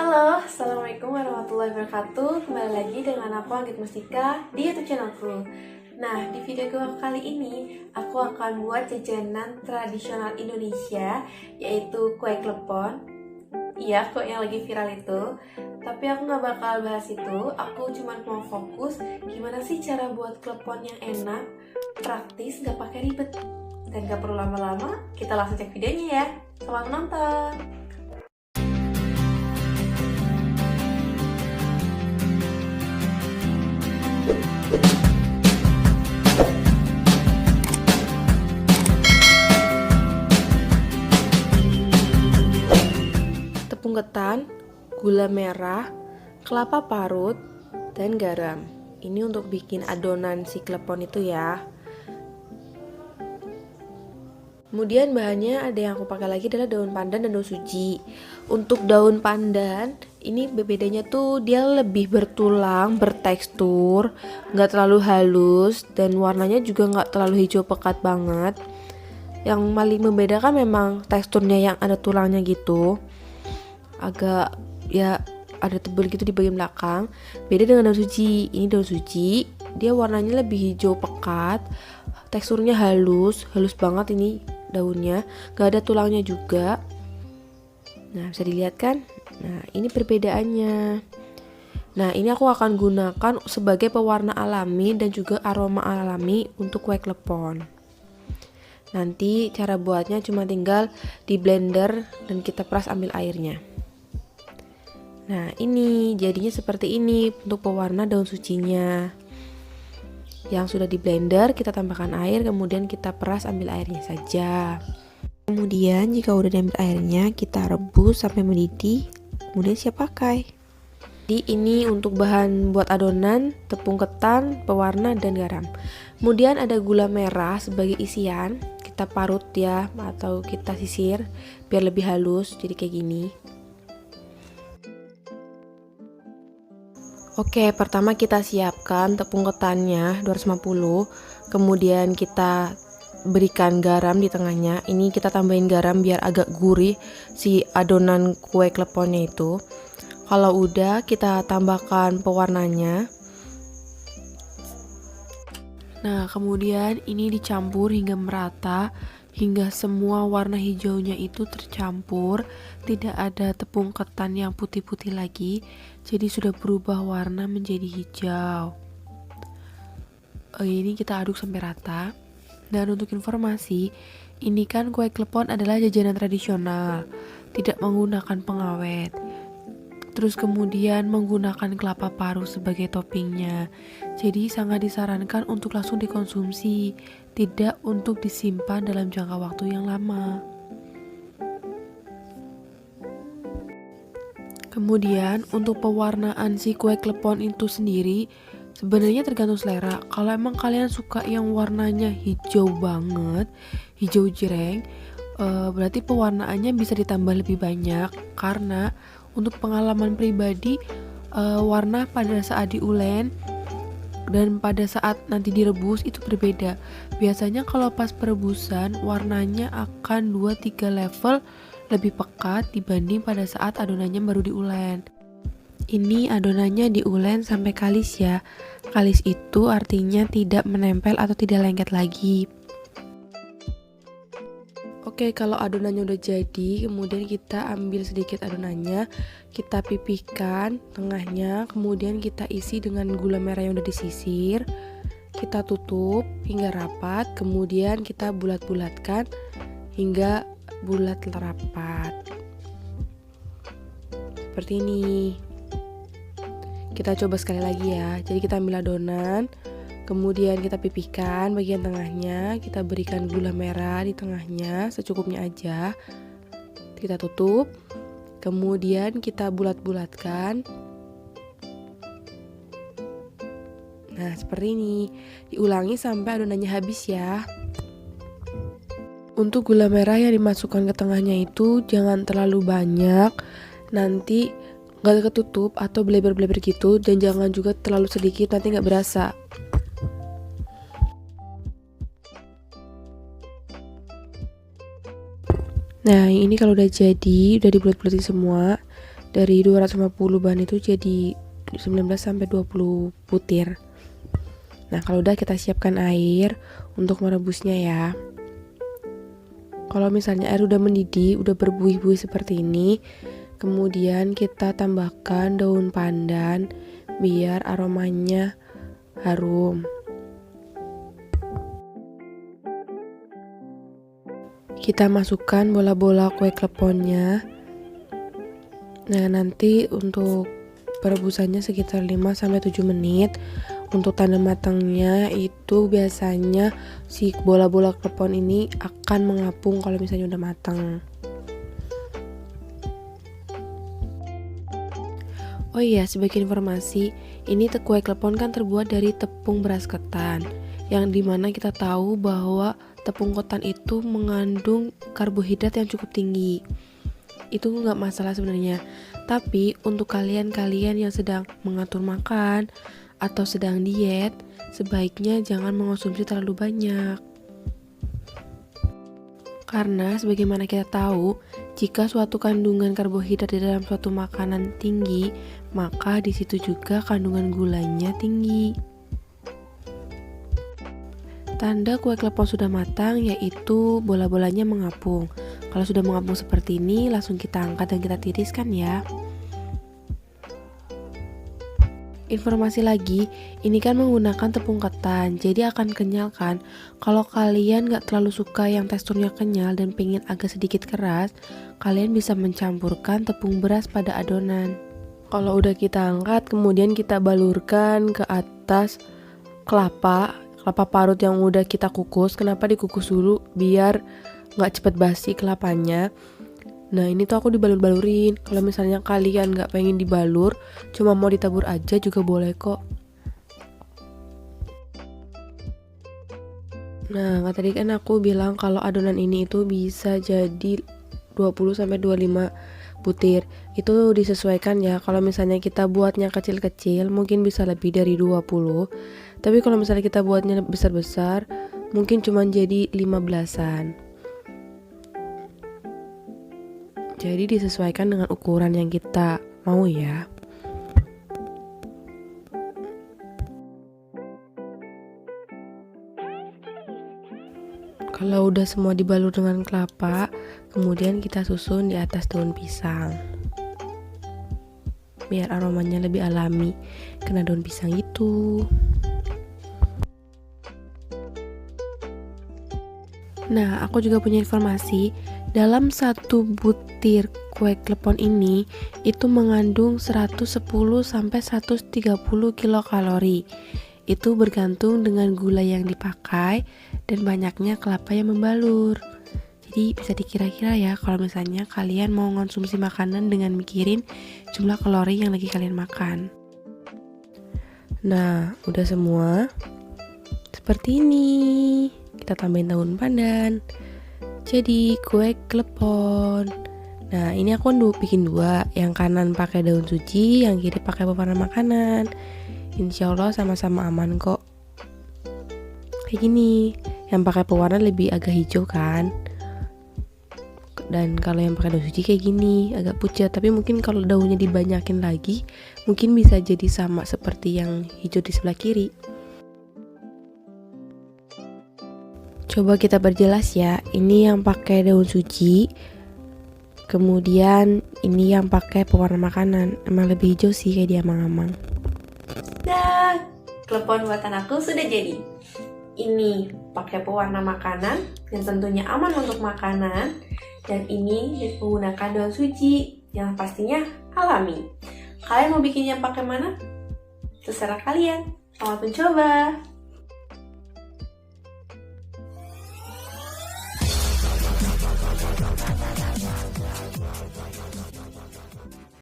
Halo, Assalamualaikum warahmatullahi wabarakatuh. Kembali lagi dengan aku Anggit Mustika di YouTube channelku. Nah, di video kali ini aku akan buat jajanan tradisional Indonesia, yaitu kue klepon. Iya, kue yang lagi viral itu. Tapi aku nggak bakal bahas itu. Aku cuma mau fokus gimana sih cara buat klepon yang enak, praktis, nggak pakai ribet. Dan nggak perlu lama-lama, kita langsung cek videonya ya. Selamat menonton! Tepung ketan, gula merah, kelapa parut, dan garam. Ini untuk bikin adonan si klepon itu ya. Kemudian bahannya ada yang aku pakai lagi adalah daun pandan dan daun suji. Untuk daun pandan, ini bedanya tuh dia lebih bertulang, bertekstur, nggak terlalu halus, dan warnanya juga nggak terlalu hijau pekat banget. Yang paling membedakan memang teksturnya yang ada tulangnya gitu, agak ya ada tebal gitu di bagian belakang. Beda dengan daun suji. Ini daun suji, dia warnanya lebih hijau pekat, teksturnya halus banget ini daunnya, gak ada tulangnya juga. Nah, bisa dilihat kan? Nah, ini perbedaannya. Nah, ini aku akan gunakan sebagai pewarna alami dan juga aroma alami untuk kue klepon. Nanti cara buatnya cuma tinggal di blender dan kita peras ambil airnya. Nah, ini jadinya seperti ini untuk pewarna daun sucinya. Yang sudah di blender, kita tambahkan air, kemudian kita peras ambil airnya saja. Kemudian jika udah diambil airnya, kita rebus sampai mendidih, kemudian siap pakai. Jadi ini untuk bahan buat adonan, tepung ketan, pewarna, dan garam. Kemudian ada gula merah sebagai isian, kita parut ya, atau kita sisir biar lebih halus, jadi kayak gini. Oke, pertama kita siapkan tepung ketannya 250, kemudian kita berikan garam di tengahnya. Ini kita tambahin garam biar agak gurih si adonan kue kleponnya itu. Kalau udah, kita tambahkan pewarnanya. Nah, kemudian ini dicampur hingga merata, hingga semua warna hijaunya itu tercampur, tidak ada tepung ketan yang putih-putih lagi, jadi sudah berubah warna menjadi hijau. Ini kita aduk sampai rata. Dan untuk informasi, ini kan kue klepon adalah jajanan tradisional, tidak menggunakan pengawet. Terus kemudian menggunakan kelapa parut sebagai toppingnya. Jadi sangat disarankan untuk langsung dikonsumsi, tidak untuk disimpan dalam jangka waktu yang lama. Kemudian untuk pewarnaan si kue klepon itu sendiri sebenarnya tergantung selera. Kalau emang kalian suka yang warnanya hijau banget, hijau jreng, berarti pewarnaannya bisa ditambah lebih banyak. Karena untuk pengalaman pribadi, warna pada saat diulen dan pada saat nanti direbus itu berbeda. Biasanya kalau pas perebusan warnanya akan 2-3 level lebih pekat dibanding pada saat adonannya baru diulen. Ini adonannya diulen sampai kalis ya. Kalis itu artinya tidak menempel atau tidak lengket lagi. Oke, kalau adonannya udah jadi, kemudian kita ambil sedikit adonannya, kita pipihkan tengahnya, kemudian kita isi dengan gula merah yang udah disisir. Kita tutup hingga rapat, kemudian kita bulat-bulatkan hingga bulat rapat. Seperti ini. Kita coba sekali lagi ya. Jadi kita ambil adonan, kemudian kita pipihkan bagian tengahnya, kita berikan gula merah di tengahnya secukupnya aja. Kita tutup, kemudian kita bulat-bulatkan. Nah, seperti ini. Diulangi sampai adonannya habis ya. Untuk gula merah yang dimasukkan ke tengahnya itu jangan terlalu banyak, nanti gak ketutup atau bleber-bleber gitu, dan jangan juga terlalu sedikit, nanti gak berasa. Nah, ini kalau udah jadi, udah dibulet-buletin semua, dari 250 bahan itu jadi 19 sampai 20 butir. Nah, kalau udah kita siapkan air untuk merebusnya ya. Kalau misalnya air udah mendidih, udah berbuih-buih seperti ini, kemudian kita tambahkan daun pandan biar aromanya harum. Kita masukkan bola-bola kue kleponnya. Nah, nanti untuk perebusannya sekitar 5-7 menit. Untuk tanda matangnya itu biasanya si bola-bola klepon ini akan mengapung kalau misalnya udah matang. Oh iya, sebagai informasi, ini kue klepon kan terbuat dari tepung beras ketan, yang dimana kita tahu bahwa tepung ketan itu mengandung karbohidrat yang cukup tinggi. Itu nggak masalah sebenarnya, tapi untuk kalian-kalian yang sedang mengatur makan atau sedang diet, sebaiknya jangan mengonsumsi terlalu banyak. Karena sebagaimana kita tahu, jika suatu kandungan karbohidrat di dalam suatu makanan tinggi, maka di situ juga kandungan gulanya tinggi. Tanda kue klepon sudah matang yaitu bola-bolanya mengapung. Kalau sudah mengapung seperti ini, langsung kita angkat dan kita tiriskan ya. Informasi lagi, ini kan menggunakan tepung ketan, jadi akan kenyal kan. Kalau kalian gak terlalu suka yang teksturnya kenyal dan pengen agak sedikit keras, kalian bisa mencampurkan tepung beras pada adonan. Kalau udah kita angkat, kemudian kita balurkan ke atas kelapa parut yang udah kita kukus. Kenapa dikukus dulu? Biar gak cepet basi kelapanya. Nah, ini tuh aku dibalur-balurin. Kalau misalnya kalian gak pengen dibalur, cuma mau ditabur aja juga boleh kok. Nah, tadi kan aku bilang kalau adonan ini itu bisa jadi 20-25 butir. Itu disesuaikan ya. Kalau misalnya kita buatnya kecil-kecil, mungkin bisa lebih dari 20. Tapi kalau misalnya kita buatnya besar-besar, mungkin cuma jadi 15-an. Jadi disesuaikan dengan ukuran yang kita mau ya. Kalau udah semua dibalur dengan kelapa, kemudian kita susun di atas daun pisang. Biar aromanya lebih alami, kena daun pisang itu. Nah, aku juga punya informasi, dalam satu butir kue klepon ini itu mengandung 110-130 kilokalori. Itu bergantung dengan gula yang dipakai dan banyaknya kelapa yang membalur. Jadi bisa dikira-kira ya kalau misalnya kalian mau konsumsi makanan dengan mikirin jumlah kalori yang lagi kalian makan. Nah, udah semua seperti ini. Kita tambahin daun pandan. Jadi kue klepon. Nah, ini aku bikin dua. Yang kanan pakai daun suji, yang kiri pakai pewarna makanan. Insya Allah sama-sama aman kok. Kayak gini. Yang pakai pewarna lebih agak hijau kan. Dan kalau yang pakai daun suji kayak gini, agak pucat. Tapi mungkin kalau daunnya dibanyakin lagi, mungkin bisa jadi sama seperti yang hijau di sebelah kiri. Coba kita perjelas ya. Ini yang pakai daun suji, kemudian ini yang pakai pewarna makanan. Emang lebih hijau sih kayak diamang-amang. Dah, klepon buatan aku sudah jadi. Ini pakai pewarna makanan yang tentunya aman untuk makanan. Dan ini menggunakan daun suji yang pastinya alami. Kalian mau bikin yang pakai mana? Terserah kalian. Selamat mencoba.